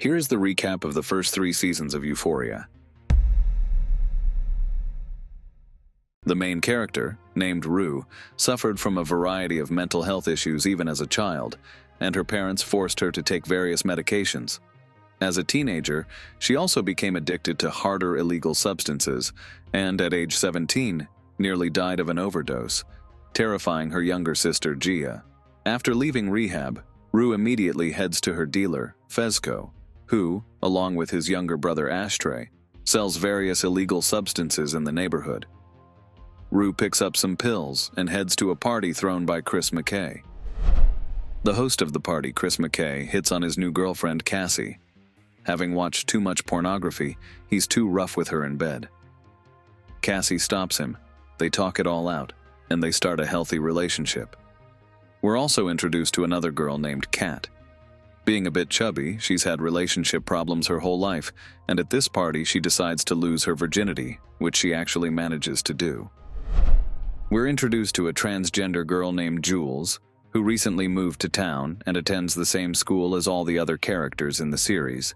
Here is the recap of the first 3 seasons of Euphoria. The main character, named Rue, suffered from a variety of mental health issues even as a child, and her parents forced her to take various medications. As a teenager, she also became addicted to harder illegal substances, and at age 17, nearly died of an overdose, terrifying her younger sister Gia. After leaving rehab, Rue immediately heads to her dealer, Fezco, who, along with his younger brother Ashtray, sells various illegal substances in the neighborhood. Rue picks up some pills and heads to a party thrown by Chris McKay. The host of the party, Chris McKay, hits on his new girlfriend Cassie. Having watched too much pornography, he's too rough with her in bed. Cassie stops him, they talk it all out, and they start a healthy relationship. We're also introduced to another girl named Kat. Being a bit chubby, she's had relationship problems her whole life, and at this party she decides to lose her virginity, which she actually manages to do. We're introduced to a transgender girl named Jules, who recently moved to town and attends the same school as all the other characters in the series.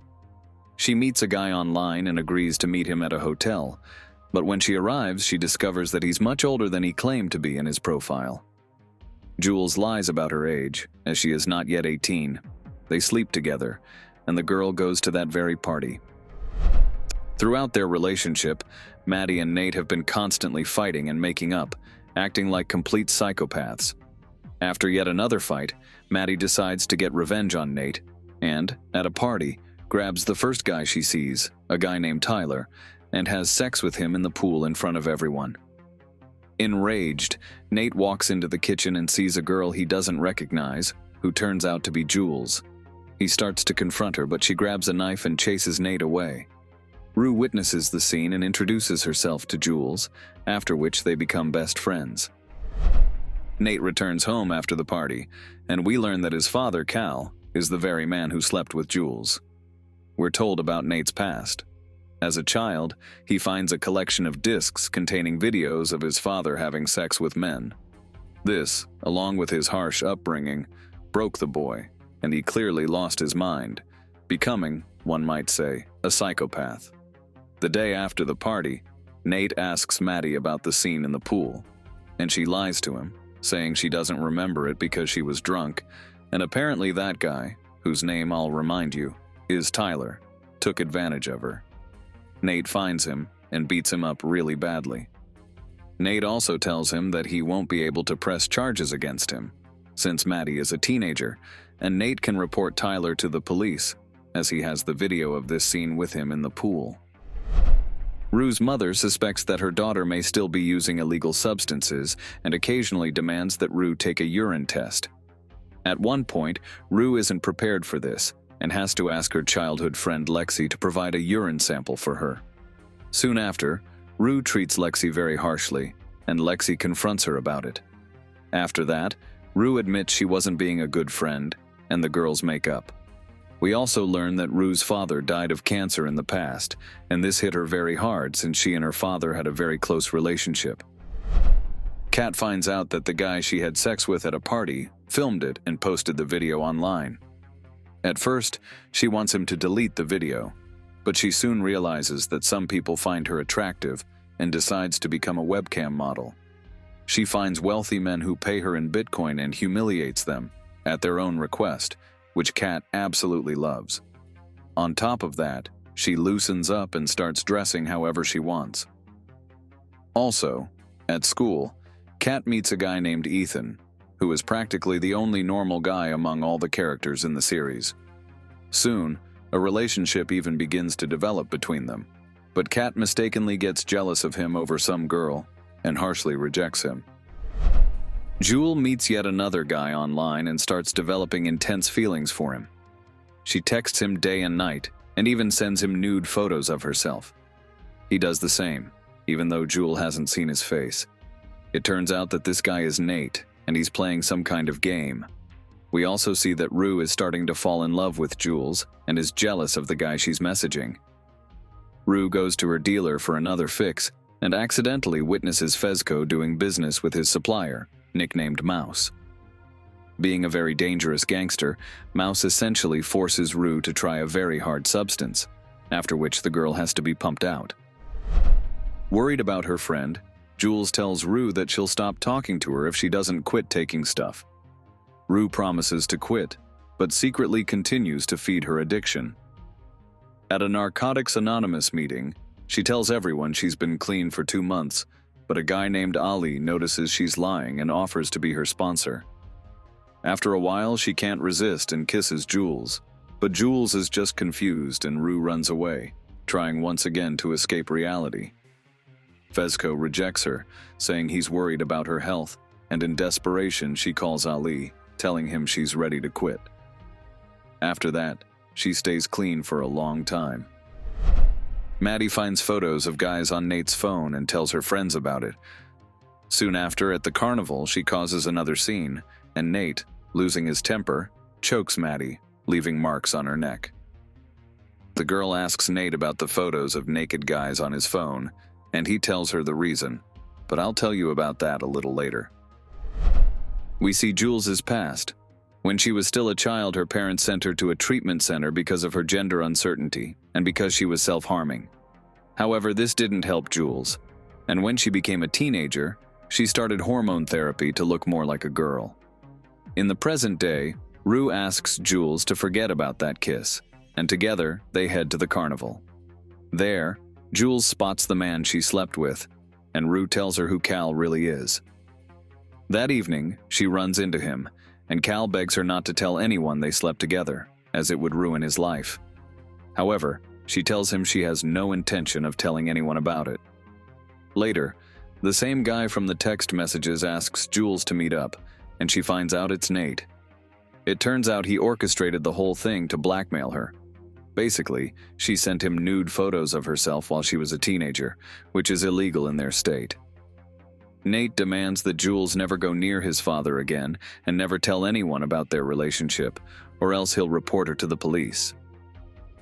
She meets a guy online and agrees to meet him at a hotel, but when she arrives, she discovers that he's much older than he claimed to be in his profile. Jules lies about her age, as she is not yet 18. They sleep together, and the girl goes to that very party. Throughout their relationship, Maddie and Nate have been constantly fighting and making up, acting like complete psychopaths. After yet another fight, Maddie decides to get revenge on Nate, and, at a party, grabs the first guy she sees, a guy named Tyler, and has sex with him in the pool in front of everyone. Enraged, Nate walks into the kitchen and sees a girl he doesn't recognize, who turns out to be Jules. He starts to confront her, but she grabs a knife and chases Nate away. Rue witnesses the scene and introduces herself to Jules, after which they become best friends. Nate returns home after the party, and we learn that his father, Cal, is the very man who slept with Jules. We're told about Nate's past. As a child, he finds a collection of discs containing videos of his father having sex with men. This, along with his harsh upbringing, broke the boy, and he clearly lost his mind, becoming, one might say, a psychopath. The day after the party, Nate asks Maddie about the scene in the pool, and she lies to him, saying she doesn't remember it because she was drunk, and apparently that guy, whose name I'll remind you, is Tyler, took advantage of her. Nate finds him and beats him up really badly. Nate also tells him that he won't be able to press charges against him, since Maddie is a teenager, and Nate can report Tyler to the police, as he has the video of this scene with him in the pool. Rue's mother suspects that her daughter may still be using illegal substances and occasionally demands that Rue take a urine test. At one point, Rue isn't prepared for this and has to ask her childhood friend Lexi to provide a urine sample for her. Soon after, Rue treats Lexi very harshly, and Lexi confronts her about it. After that, Rue admits she wasn't being a good friend, and the girls make up. We also learn that Rue's father died of cancer in the past, and this hit her very hard since she and her father had a very close relationship. Kat finds out that the guy she had sex with at a party filmed it and posted the video online. At first, she wants him to delete the video, but she soon realizes that some people find her attractive and decides to become a webcam model. She finds wealthy men who pay her in Bitcoin and humiliates them, at their own request, which Kat absolutely loves. On top of that, she loosens up and starts dressing however she wants. Also, at school, Kat meets a guy named Ethan, who is practically the only normal guy among all the characters in the series. Soon, a relationship even begins to develop between them, but Kat mistakenly gets jealous of him over some girl and harshly rejects him. Jewel meets yet another guy online and starts developing intense feelings for him. She texts him day and night, and even sends him nude photos of herself. He does the same, even though Jewel hasn't seen his face. It turns out that this guy is Nate, and he's playing some kind of game. We also see that Rue is starting to fall in love with Jules and is jealous of the guy she's messaging. Rue goes to her dealer for another fix and accidentally witnesses Fezco doing business with his supplier, nicknamed Mouse. Being a very dangerous gangster, Mouse essentially forces Rue to try a very hard substance, after which the girl has to be pumped out. Worried about her friend, Jules tells Rue that she'll stop talking to her if she doesn't quit taking stuff. Rue promises to quit, but secretly continues to feed her addiction. At a Narcotics Anonymous meeting, she tells everyone she's been clean for 2 months, but a guy named Ali notices she's lying and offers to be her sponsor. After a while, she can't resist and kisses Jules, but Jules is just confused and Rue runs away, trying once again to escape reality. Fezco rejects her, saying he's worried about her health, and in desperation she calls Ali, telling him she's ready to quit. After that, she stays clean for a long time. Maddie finds photos of guys on Nate's phone and tells her friends about it. Soon after, at the carnival, she causes another scene, and Nate, losing his temper, chokes Maddie, leaving marks on her neck. The girl asks Nate about the photos of naked guys on his phone, and he tells her the reason, but I'll tell you about that a little later. We see Jules's past. When she was still a child, her parents sent her to a treatment center because of her gender uncertainty and because she was self-harming. However, this didn't help Jules, and when she became a teenager, she started hormone therapy to look more like a girl. In the present day, Rue asks Jules to forget about that kiss, and together they head to the carnival. There, Jules spots the man she slept with, and Rue tells her who Cal really is. That evening, she runs into him, and Cal begs her not to tell anyone they slept together, as it would ruin his life. However, she tells him she has no intention of telling anyone about it. Later, the same guy from the text messages asks Jules to meet up, and she finds out it's Nate. It turns out he orchestrated the whole thing to blackmail her. Basically, she sent him nude photos of herself while she was a teenager, which is illegal in their state. Nate demands that Jules never go near his father again and never tell anyone about their relationship, or else he'll report her to the police.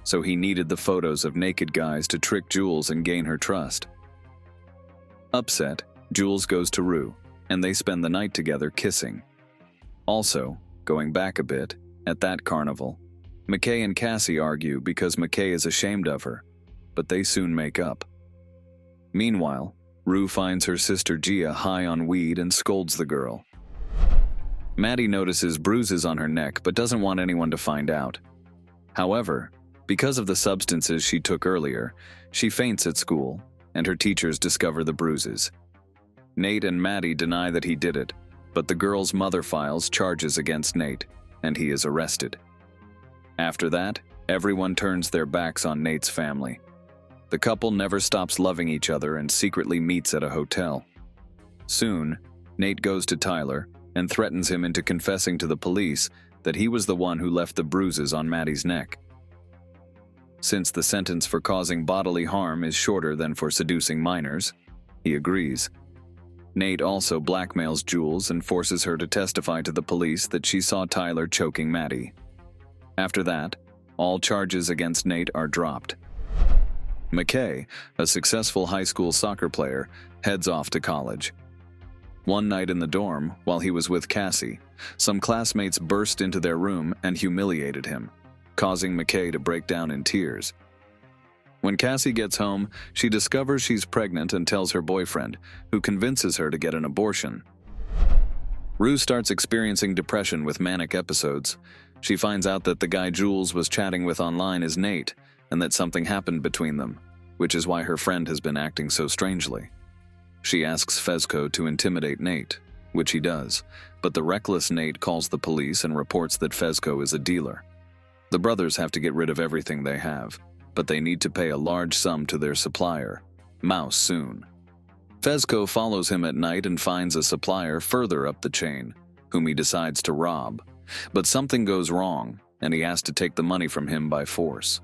So he needed the photos of naked guys to trick Jules and gain her trust. Upset, Jules goes to Rue, and they spend the night together kissing. Also, going back a bit, at that carnival, McKay and Cassie argue because McKay is ashamed of her, but they soon make up. Meanwhile, Rue finds her sister Gia high on weed and scolds the girl. Maddie notices bruises on her neck but doesn't want anyone to find out. However, because of the substances she took earlier, she faints at school, and her teachers discover the bruises. Nate and Maddie deny that he did it, but the girl's mother files charges against Nate, and he is arrested. After that, everyone turns their backs on Nate's family. The couple never stops loving each other and secretly meets at a hotel. Soon, Nate goes to Tyler and threatens him into confessing to the police that he was the one who left the bruises on Maddie's neck. Since the sentence for causing bodily harm is shorter than for seducing minors, he agrees. Nate also blackmails Jules and forces her to testify to the police that she saw Tyler choking Maddie. After that, all charges against Nate are dropped. McKay, a successful high school soccer player, heads off to college. One night in the dorm, while he was with Cassie, some classmates burst into their room and humiliated him, causing McKay to break down in tears. When Cassie gets home, she discovers she's pregnant and tells her boyfriend, who convinces her to get an abortion. Rue starts experiencing depression with manic episodes. She finds out that the guy Jules was chatting with online is Nate, and that something happened between them, which is why her friend has been acting so strangely. She asks Fezco to intimidate Nate, which he does, but the reckless Nate calls the police and reports that Fezco is a dealer. The brothers have to get rid of everything they have, but they need to pay a large sum to their supplier, Mouse, soon. Fezco follows him at night and finds a supplier further up the chain, whom he decides to rob. But something goes wrong, and he has to take the money from him by force.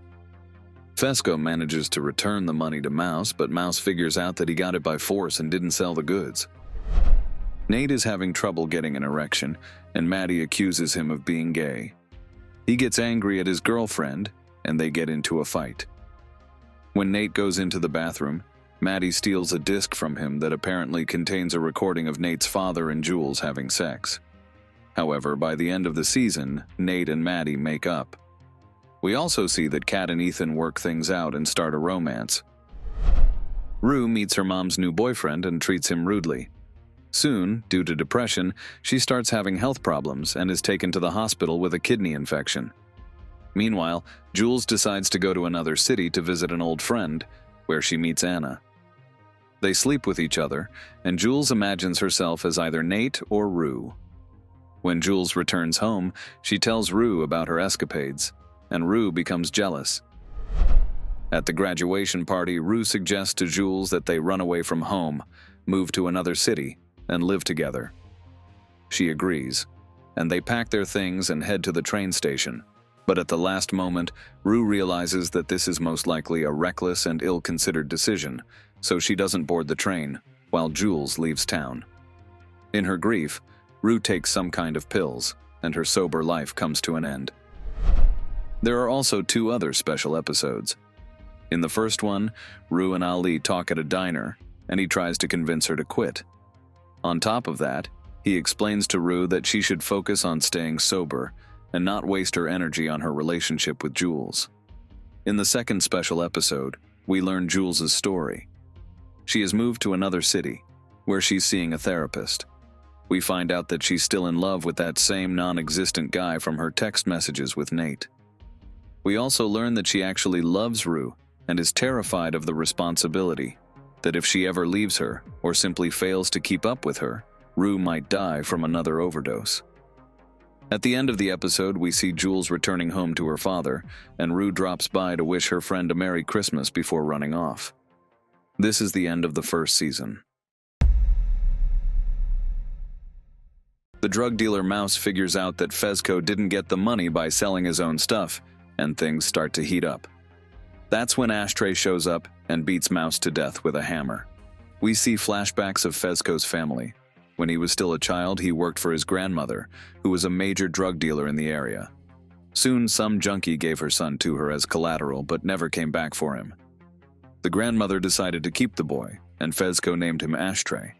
Fezco manages to return the money to Mouse, but Mouse figures out that he got it by force and didn't sell the goods. Nate is having trouble getting an erection, and Maddie accuses him of being gay. He gets angry at his girlfriend, and they get into a fight. When Nate goes into the bathroom, Maddie steals a disc from him that apparently contains a recording of Nate's father and Jules having sex. However, by the end of the season, Nate and Maddie make up. We also see that Kat and Ethan work things out and start a romance. Rue meets her mom's new boyfriend and treats him rudely. Soon, due to depression, she starts having health problems and is taken to the hospital with a kidney infection. Meanwhile, Jules decides to go to another city to visit an old friend, where she meets Anna. They sleep with each other, and Jules imagines herself as either Nate or Rue. When Jules returns home, she tells Rue about her escapades, and Rue becomes jealous. At the graduation party, Rue suggests to Jules that they run away from home, move to another city, and live together. She agrees, and they pack their things and head to the train station. But at the last moment, Rue realizes that this is most likely a reckless and ill-considered decision, so she doesn't board the train, while Jules leaves town. In her grief, Rue takes some kind of pills, and her sober life comes to an end. There are also 2 other special episodes. In the first one, Rue and Ali talk at a diner, and he tries to convince her to quit. On top of that, he explains to Rue that she should focus on staying sober and not waste her energy on her relationship with Jules. In the second special episode, we learn Jules' story. She has moved to another city, where she's seeing a therapist. We find out that she's still in love with that same non-existent guy from her text messages with Nate. We also learn that she actually loves Rue and is terrified of the responsibility that if she ever leaves her or simply fails to keep up with her, Rue might die from another overdose. At the end of the episode, we see Jules returning home to her father, and Rue drops by to wish her friend a Merry Christmas before running off. This is the end of the first season. The drug dealer Mouse figures out that Fezco didn't get the money by selling his own stuff, and things start to heat up. That's when Ashtray shows up and beats Mouse to death with a hammer. We see flashbacks of Fezco's family. When he was still a child, he worked for his grandmother, who was a major drug dealer in the area. Soon, some junkie gave her son to her as collateral, but never came back for him. The grandmother decided to keep the boy, and Fezco named him Ashtray.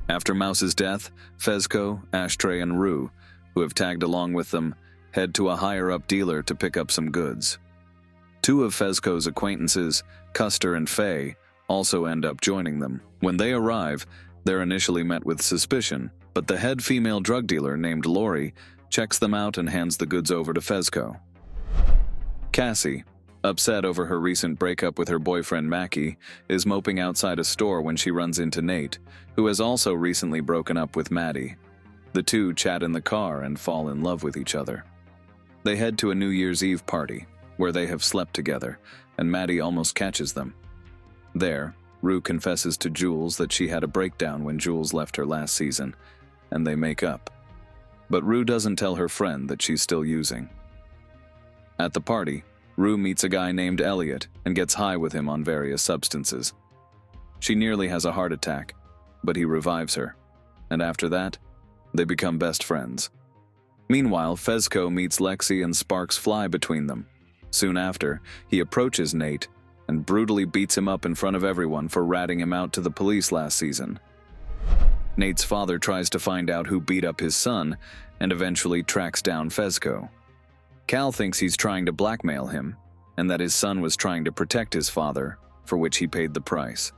After Mouse's death, Fezco, Ashtray, and Rue, who have tagged along with them, head to a higher-up dealer to pick up some goods. 2 of Fezco's acquaintances, Custer and Faye, also end up joining them. When they arrive, they're initially met with suspicion, but the head female drug dealer named Lori checks them out and hands the goods over to Fezco. Cassie, upset over her recent breakup with her boyfriend Mackie, is moping outside a store when she runs into Nate, who has also recently broken up with Maddie. The 2 chat in the car and fall in love with each other. They head to a New Year's Eve party, where they have slept together, and Maddie almost catches them. There, Rue confesses to Jules that she had a breakdown when Jules left her last season, and they make up. But Rue doesn't tell her friend that she's still using. At the party, Rue meets a guy named Elliot and gets high with him on various substances. She nearly has a heart attack, but he revives her, and after that, they become best friends. Meanwhile, Fezco meets Lexi and sparks fly between them. Soon after, he approaches Nate and brutally beats him up in front of everyone for ratting him out to the police last season. Nate's father tries to find out who beat up his son and eventually tracks down Fezco. Cal thinks he's trying to blackmail him and that his son was trying to protect his father, for which he paid the price.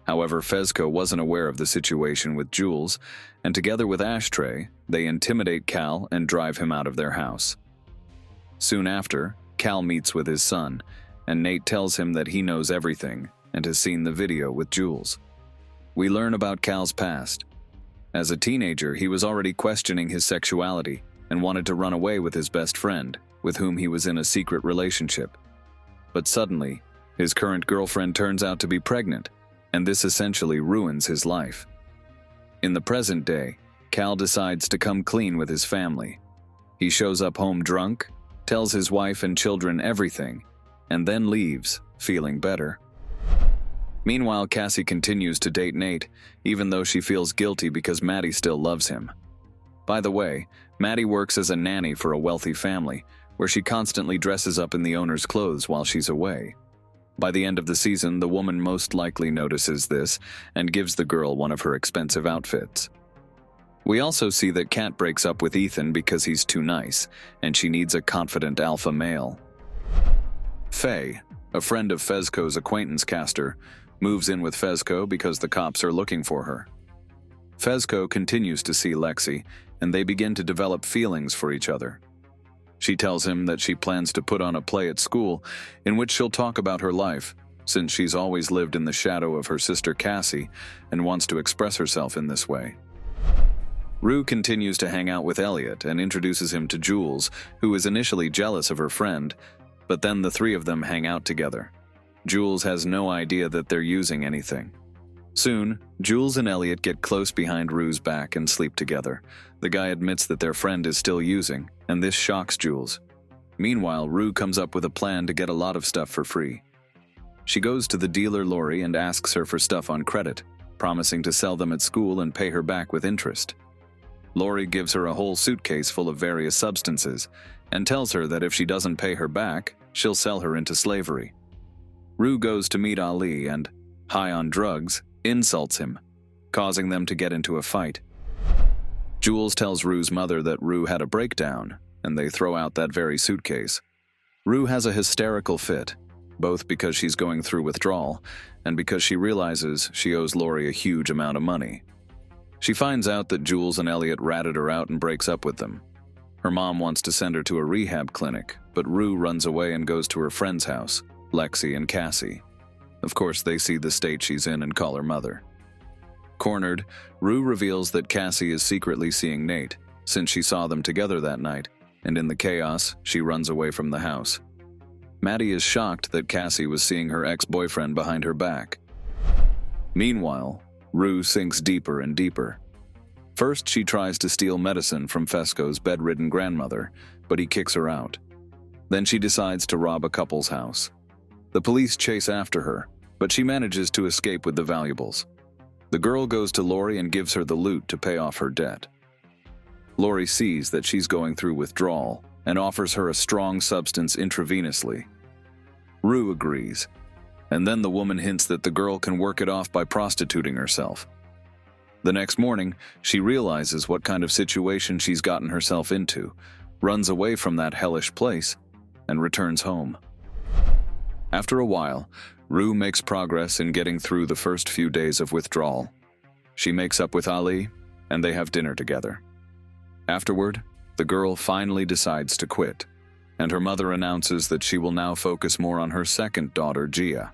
However, Fezco wasn't aware of the situation with Jules, and together with Ashtray, they intimidate Cal and drive him out of their house. Soon after, Cal meets with his son, and Nate tells him that he knows everything and has seen the video with Jules. We learn about Cal's past. As a teenager, he was already questioning his sexuality and wanted to run away with his best friend, with whom he was in a secret relationship. But suddenly, his current girlfriend turns out to be pregnant, and this essentially ruins his life. In the present day, Cal decides to come clean with his family. He shows up home drunk, tells his wife and children everything, and then leaves, feeling better. Meanwhile, Cassie continues to date Nate, even though she feels guilty because Maddie still loves him. By the way, Maddie works as a nanny for a wealthy family, where she constantly dresses up in the owner's clothes while she's away. By the end of the season, the woman most likely notices this and gives the girl one of her expensive outfits. We also see that Kat breaks up with Ethan because he's too nice, and she needs a confident alpha male. Faye, a friend of Fezco's acquaintance Castor, moves in with Fezco because the cops are looking for her. Fezco continues to see Lexi, and they begin to develop feelings for each other. She tells him that she plans to put on a play at school in which she'll talk about her life, since she's always lived in the shadow of her sister Cassie and wants to express herself in this way. Rue continues to hang out with Elliot and introduces him to Jules, who is initially jealous of her friend, but then the three of them hang out together. Jules has no idea that they're using anything. Soon, Jules and Elliot get close behind Rue's back and sleep together. The guy admits that their friend is still using, and this shocks Jules. Meanwhile, Rue comes up with a plan to get a lot of stuff for free. She goes to the dealer Lori and asks her for stuff on credit, promising to sell them at school and pay her back with interest. Lori gives her a whole suitcase full of various substances and tells her that if she doesn't pay her back, she'll sell her into slavery. Rue goes to meet Ali and, high on drugs, insults him, causing them to get into a fight. Jules tells Rue's mother that Rue had a breakdown, and they throw out that very suitcase. Rue has a hysterical fit, both because she's going through withdrawal and because she realizes she owes Lori a huge amount of money. She finds out that Jules and Elliot ratted her out and breaks up with them. Her mom wants to send her to a rehab clinic, but Rue runs away and goes to her friend's house, Lexi and Cassie. Of course, they see the state she's in and call her mother. Cornered, Rue reveals that Cassie is secretly seeing Nate, since she saw them together that night, and in the chaos, she runs away from the house. Maddie is shocked that Cassie was seeing her ex-boyfriend behind her back. Meanwhile, Rue sinks deeper and deeper. First, she tries to steal medicine from Fezco's bedridden grandmother, but he kicks her out. Then she decides to rob a couple's house. The police chase after her, but she manages to escape with the valuables. The girl goes to Lori and gives her the loot to pay off her debt. Lori sees that she's going through withdrawal and offers her a strong substance intravenously. Rue agrees, and then the woman hints that the girl can work it off by prostituting herself. The next morning, she realizes what kind of situation she's gotten herself into, runs away from that hellish place, and returns home. After a while, Rue makes progress in getting through the first few days of withdrawal. She makes up with Ali, and they have dinner together. Afterward, the girl finally decides to quit, and her mother announces that she will now focus more on her second daughter, Gia.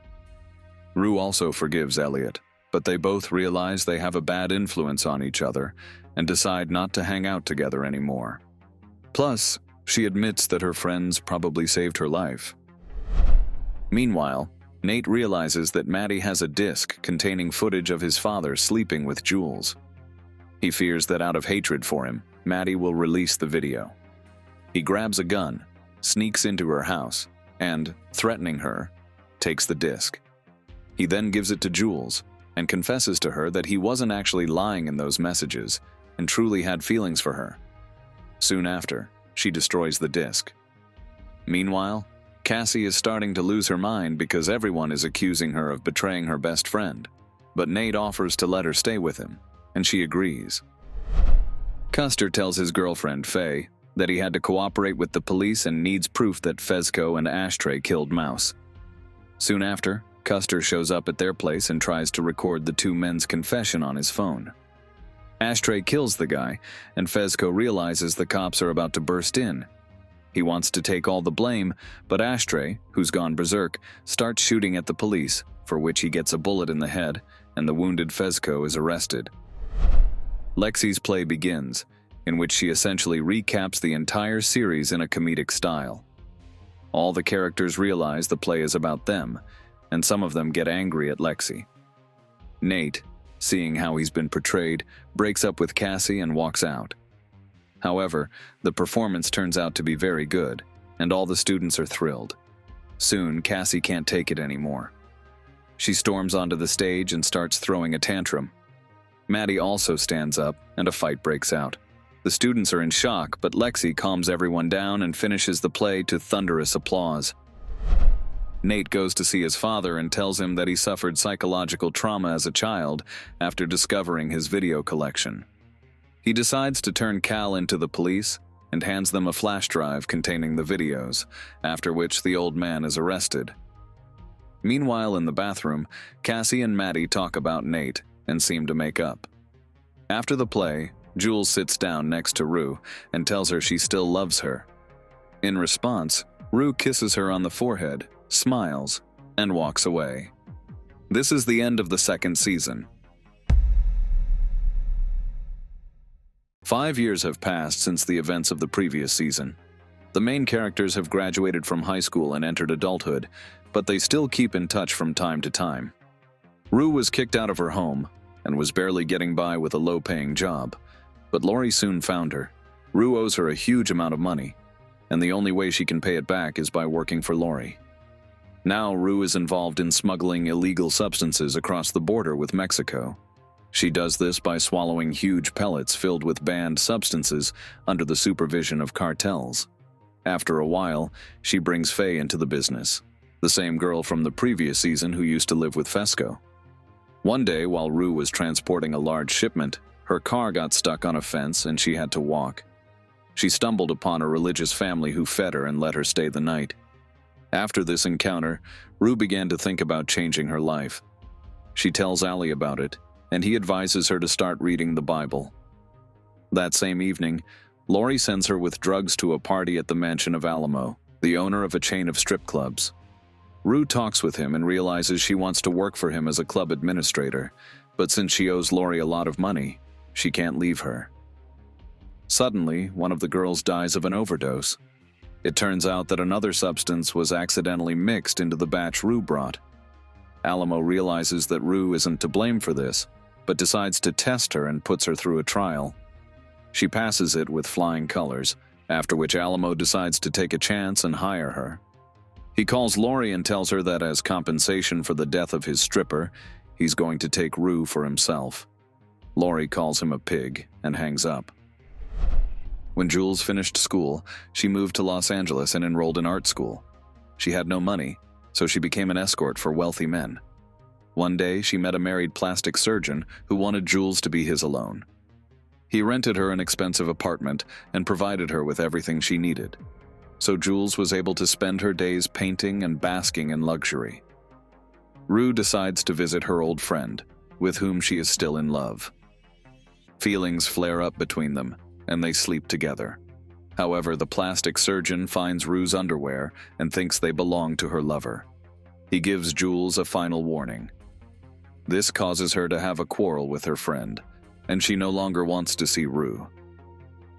Rue also forgives Elliot, but they both realize they have a bad influence on each other and decide not to hang out together anymore. Plus, she admits that her friends probably saved her life. Meanwhile, Nate realizes that Maddie has a disc containing footage of his father sleeping with Jules. He fears that out of hatred for him, Maddie will release the video. He grabs a gun, sneaks into her house, and, threatening her, takes the disc. He then gives it to Jules and confesses to her that he wasn't actually lying in those messages and truly had feelings for her. Soon after, she destroys the disc. Meanwhile, Cassie is starting to lose her mind because everyone is accusing her of betraying her best friend, but Nate offers to let her stay with him, and she agrees. Custer tells his girlfriend, Faye, that he had to cooperate with the police and needs proof that Fezco and Ashtray killed Mouse. Soon after, Custer shows up at their place and tries to record the two men's confession on his phone. Ashtray kills the guy, and Fezco realizes the cops are about to burst in. He wants to take all the blame, but Ashtray, who's gone berserk, starts shooting at the police, for which he gets a bullet in the head, and the wounded Fezco is arrested. Lexi's play begins, in which she essentially recaps the entire series in a comedic style. All the characters realize the play is about them, and some of them get angry at Lexi. Nate, seeing how he's been portrayed, breaks up with Cassie and walks out. However, the performance turns out to be very good, and all the students are thrilled. Soon, Cassie can't take it anymore. She storms onto the stage and starts throwing a tantrum. Maddie also stands up, and a fight breaks out. The students are in shock, but Lexi calms everyone down and finishes the play to thunderous applause. Nate goes to see his father and tells him that he suffered psychological trauma as a child after discovering his video collection. He decides to turn Cal into the police and hands them a flash drive containing the videos, after which the old man is arrested. Meanwhile, in the bathroom, Cassie and Maddie talk about Nate and seem to make up. After the play, Jules sits down next to Rue and tells her she still loves her. In response, Rue kisses her on the forehead, smiles, and walks away. This is the end of the second season. 5 years have passed since the events of the previous season. The main characters have graduated from high school and entered adulthood, but they still keep in touch from time to time. Rue was kicked out of her home and was barely getting by with a low-paying job, but Lori soon found her. Rue owes her a huge amount of money, and the only way she can pay it back is by working for Lori. Now Rue is involved in smuggling illegal substances across the border with Mexico. She does this by swallowing huge pellets filled with banned substances under the supervision of cartels. After a while, she brings Faye into the business, the same girl from the previous season who used to live with Fesco. One day, while Rue was transporting a large shipment, her car got stuck on a fence and she had to walk. She stumbled upon a religious family who fed her and let her stay the night. After this encounter, Rue began to think about changing her life. She tells Allie about it, and he advises her to start reading the Bible. That same evening, Lori sends her with drugs to a party at the mansion of Alamo, the owner of a chain of strip clubs. Rue talks with him and realizes she wants to work for him as a club administrator, but since she owes Lori a lot of money, she can't leave her. Suddenly, one of the girls dies of an overdose. It turns out that another substance was accidentally mixed into the batch Rue brought. Alamo realizes that Rue isn't to blame for this, but decides to test her and puts her through a trial. She passes it with flying colors, after which Alamo decides to take a chance and hire her. He calls Lori and tells her that as compensation for the death of his stripper, he's going to take Rue for himself. Lori calls him a pig and hangs up. When Jules finished school, she moved to Los Angeles and enrolled in art school. She had no money, so she became an escort for wealthy men. One day, she met a married plastic surgeon who wanted Jules to be his alone. He rented her an expensive apartment and provided her with everything she needed. So Jules was able to spend her days painting and basking in luxury. Rue decides to visit her old friend, with whom she is still in love. Feelings flare up between them, and they sleep together. However, the plastic surgeon finds Rue's underwear and thinks they belong to her lover. He gives Jules a final warning. This causes her to have a quarrel with her friend, and she no longer wants to see Rue.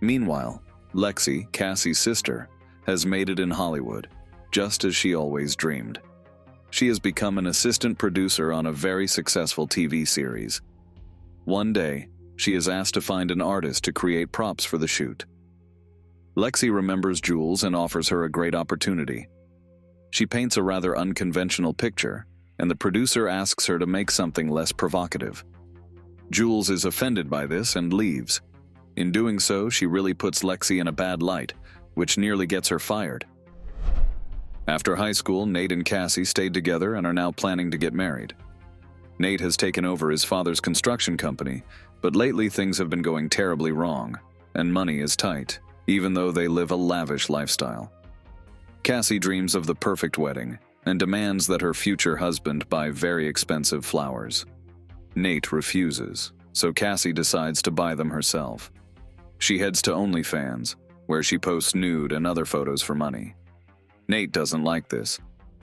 Meanwhile, Lexi, Cassie's sister, has made it in Hollywood, just as she always dreamed. She has become an assistant producer on a very successful TV series. One day, she is asked to find an artist to create props for the shoot. Lexi remembers Jules and offers her a great opportunity. She paints a rather unconventional picture, and the producer asks her to make something less provocative. Jules is offended by this and leaves. In doing so, she really puts Lexi in a bad light, which nearly gets her fired. After high school, Nate and Cassie stayed together and are now planning to get married. Nate has taken over his father's construction company, but lately things have been going terribly wrong, and money is tight, even though they live a lavish lifestyle. Cassie dreams of the perfect wedding and demands that her future husband buy very expensive flowers. Nate refuses, so Cassie decides to buy them herself. She heads to OnlyFans, where she posts nude and other photos for money. Nate doesn't like this,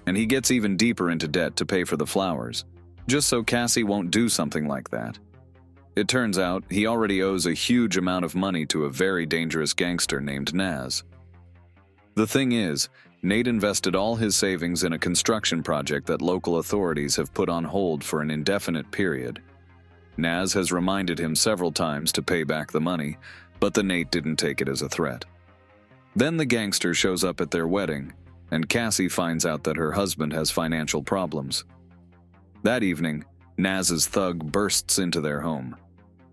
and he gets even deeper into debt to pay for the flowers, just so Cassie won't do something like that. It turns out he already owes a huge amount of money to a very dangerous gangster named Naz. The thing is, Nate invested all his savings in a construction project that local authorities have put on hold for an indefinite period. Naz has reminded him several times to pay back the money, but the Nate didn't take it as a threat. Then the gangster shows up at their wedding, and Cassie finds out that her husband has financial problems. That evening, Naz's thug bursts into their home.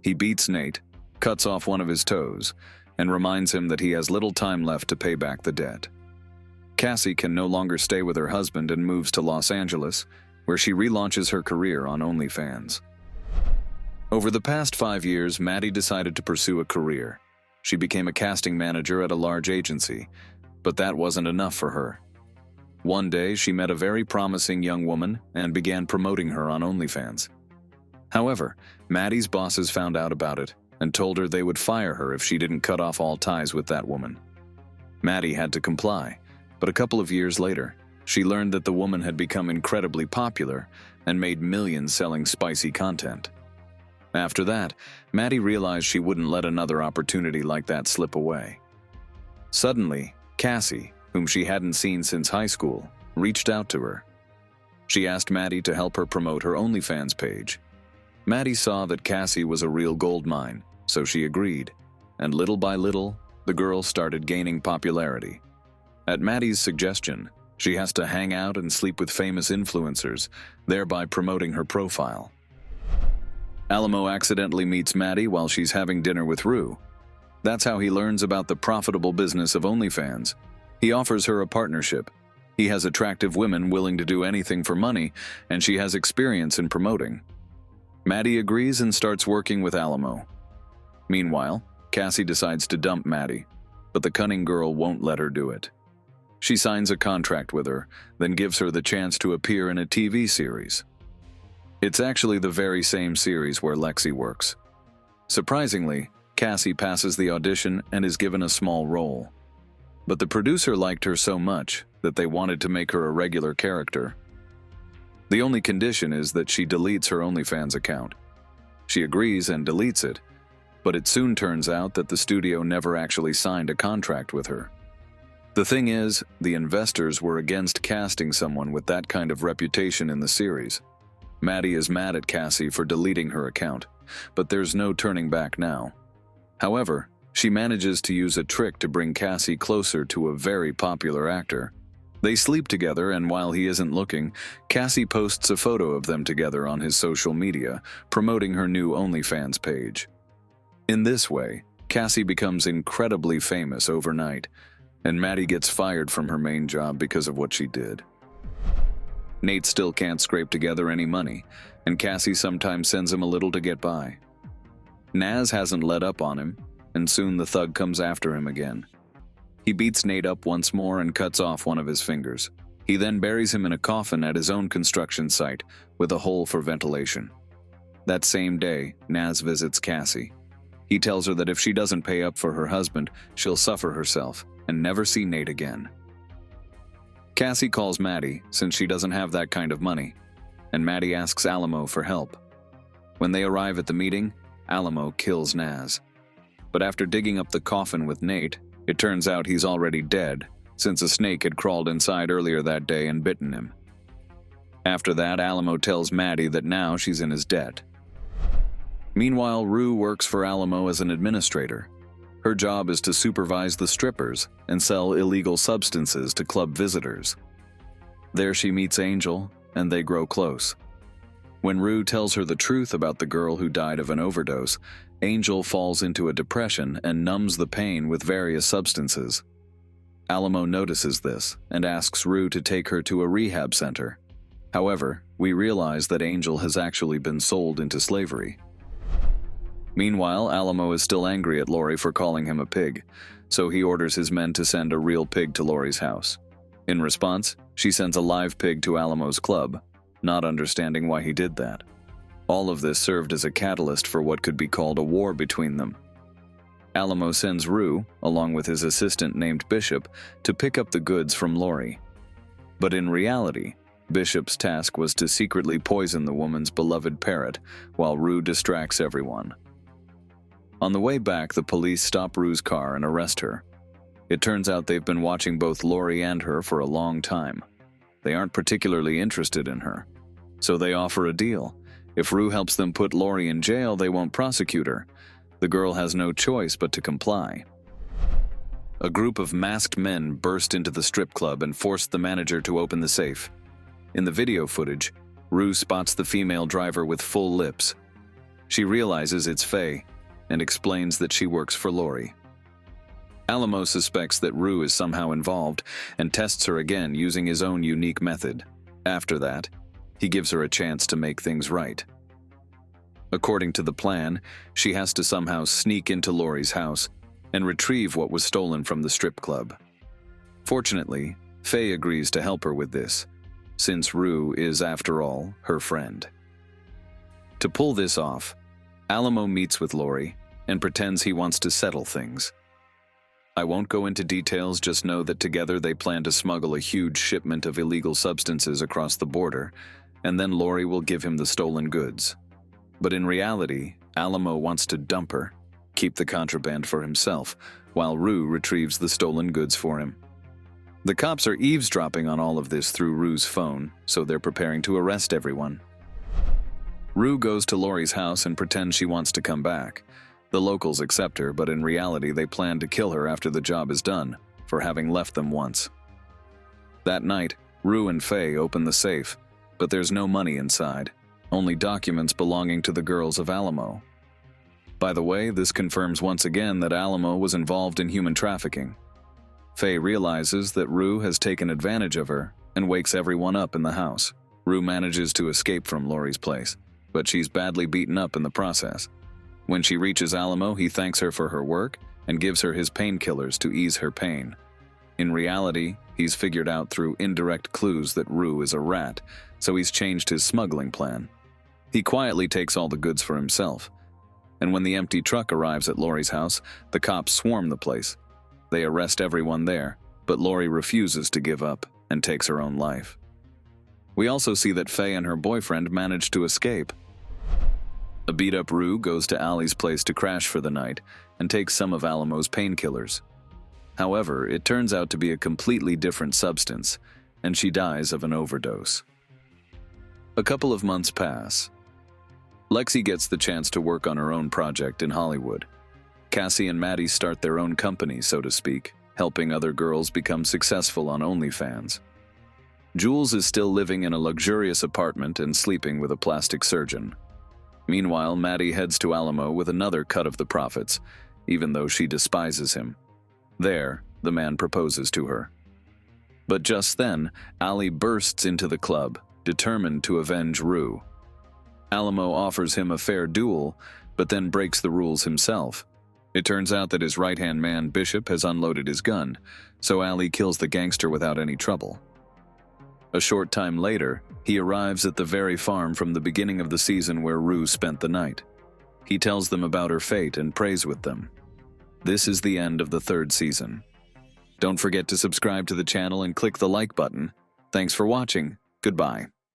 He beats Nate, cuts off one of his toes, and reminds him that he has little time left to pay back the debt. Cassie can no longer stay with her husband and moves to Los Angeles, where she relaunches her career on OnlyFans. Over the past 5 years, Maddie decided to pursue a career. She became a casting manager at a large agency, but that wasn't enough for her. One day, she met a very promising young woman and began promoting her on OnlyFans. However, Maddie's bosses found out about it and told her they would fire her if she didn't cut off all ties with that woman. Maddie had to comply, but a couple of years later, she learned that the woman had become incredibly popular and made millions selling spicy content. After that, Maddie realized she wouldn't let another opportunity like that slip away. Suddenly, Cassie, whom she hadn't seen since high school, reached out to her. She asked Maddie to help her promote her OnlyFans page. Maddie saw that Cassie was a real gold mine, so she agreed, and little by little, the girl started gaining popularity. At Maddie's suggestion, she has to hang out and sleep with famous influencers, thereby promoting her profile. Alamo accidentally meets Maddie while she's having dinner with Rue. That's how he learns about the profitable business of OnlyFans. He offers her a partnership. He has attractive women willing to do anything for money, and she has experience in promoting. Maddie agrees and starts working with Alamo. Meanwhile, Cassie decides to dump Maddie, but the cunning girl won't let her do it. She signs a contract with her, then gives her the chance to appear in a TV series. It's actually the very same series where Lexi works. Surprisingly, Cassie passes the audition and is given a small role. But the producer liked her so much that they wanted to make her a regular character. The only condition is that she deletes her OnlyFans account. She agrees and deletes it, but it soon turns out that the studio never actually signed a contract with her. The thing is, the investors were against casting someone with that kind of reputation in the series. Maddie is mad at Cassie for deleting her account, but there's no turning back now. However, she manages to use a trick to bring Cassie closer to a very popular actor. They sleep together, and while he isn't looking, Cassie posts a photo of them together on his social media, promoting her new OnlyFans page. In this way, Cassie becomes incredibly famous overnight, and Maddie gets fired from her main job because of what she did. Nate still can't scrape together any money, and Cassie sometimes sends him a little to get by. Naz hasn't let up on him, and soon the thug comes after him again. He beats Nate up once more and cuts off one of his fingers. He then buries him in a coffin at his own construction site with a hole for ventilation. That same day, Naz visits Cassie. He tells her that if she doesn't pay up for her husband, she'll suffer herself and never see Nate again. Cassie calls Maddie since she doesn't have that kind of money, and Maddie asks Alamo for help. When they arrive at the meeting, Alamo kills Naz. But after digging up the coffin with Nate, it turns out he's already dead, since a snake had crawled inside earlier that day and bitten him. After that, Alamo tells Maddie that now she's in his debt. Meanwhile, Rue works for Alamo as an administrator. Her job is to supervise the strippers and sell illegal substances to club visitors. There she meets Angel, and they grow close. When Rue tells her the truth about the girl who died of an overdose, Angel falls into a depression and numbs the pain with various substances. Alamo notices this and asks Rue to take her to a rehab center. However, we realize that Angel has actually been sold into slavery. Meanwhile, Alamo is still angry at Lori for calling him a pig, so he orders his men to send a real pig to Lori's house. In response, she sends a live pig to Alamo's club, not understanding why he did that. All of this served as a catalyst for what could be called a war between them. Alamo sends Rue, along with his assistant named Bishop, to pick up the goods from Lori. But in reality, Bishop's task was to secretly poison the woman's beloved parrot, while Rue distracts everyone. On the way back, the police stop Rue's car and arrest her. It turns out they've been watching both Lori and her for a long time. They aren't particularly interested in her, so they offer a deal. If Rue helps them put Lori in jail, they won't prosecute her. The girl has no choice but to comply. A group of masked men burst into the strip club and forced the manager to open the safe. In the video footage, Rue spots the female driver with full lips. She realizes it's Faye and explains that she works for Lori. Alamo suspects that Rue is somehow involved and tests her again using his own unique method. After that, he gives her a chance to make things right. According to the plan, she has to somehow sneak into Laurie's house and retrieve what was stolen from the strip club. Fortunately, Faye agrees to help her with this, since Rue is, after all, her friend. To pull this off, Alamo meets with Laurie and pretends he wants to settle things. I won't go into details, just know that together they plan to smuggle a huge shipment of illegal substances across the border, and then Laurie will give him the stolen goods. But in reality, Alamo wants to dump her, keep the contraband for himself, while Rue retrieves the stolen goods for him. The cops are eavesdropping on all of this through Rue's phone, so they're preparing to arrest everyone. Rue goes to Laurie's house and pretends she wants to come back. The locals accept her, but in reality they plan to kill her after the job is done, for having left them once. That night, Rue and Faye open the safe, but there's no money inside, only documents belonging to the girls of Alamo. By the way, this confirms once again that Alamo was involved in human trafficking. Faye realizes that Rue has taken advantage of her and wakes everyone up in the house. Rue manages to escape from Laurie's place, but she's badly beaten up in the process. When she reaches Alamo, he thanks her for her work and gives her his painkillers to ease her pain. In reality, he's figured out through indirect clues that Rue is a rat, so he's changed his smuggling plan. He quietly takes all the goods for himself, and when the empty truck arrives at Laurie's house, the cops swarm the place. They arrest everyone there, but Laurie refuses to give up and takes her own life. We also see that Faye and her boyfriend manage to escape. A beat-up Rue goes to Allie's place to crash for the night and takes some of Alamo's painkillers. However, it turns out to be a completely different substance, and she dies of an overdose. A couple of months pass. Lexi gets the chance to work on her own project in Hollywood. Cassie and Maddie start their own company, so to speak, helping other girls become successful on OnlyFans. Jules is still living in a luxurious apartment and sleeping with a plastic surgeon. Meanwhile, Maddie heads to Alamo with another cut of the profits, even though she despises him. There, the man proposes to her. But just then, Allie bursts into the club, determined to avenge Rue. Alamo offers him a fair duel, but then breaks the rules himself. It turns out that his right-hand man, Bishop, has unloaded his gun, so Allie kills the gangster without any trouble. A short time later, he arrives at the very farm from the beginning of the season where Rue spent the night. He tells them about her fate and prays with them. This is the end of the 3rd season. Don't forget to subscribe to the channel and click the like button. Thanks for watching. Goodbye.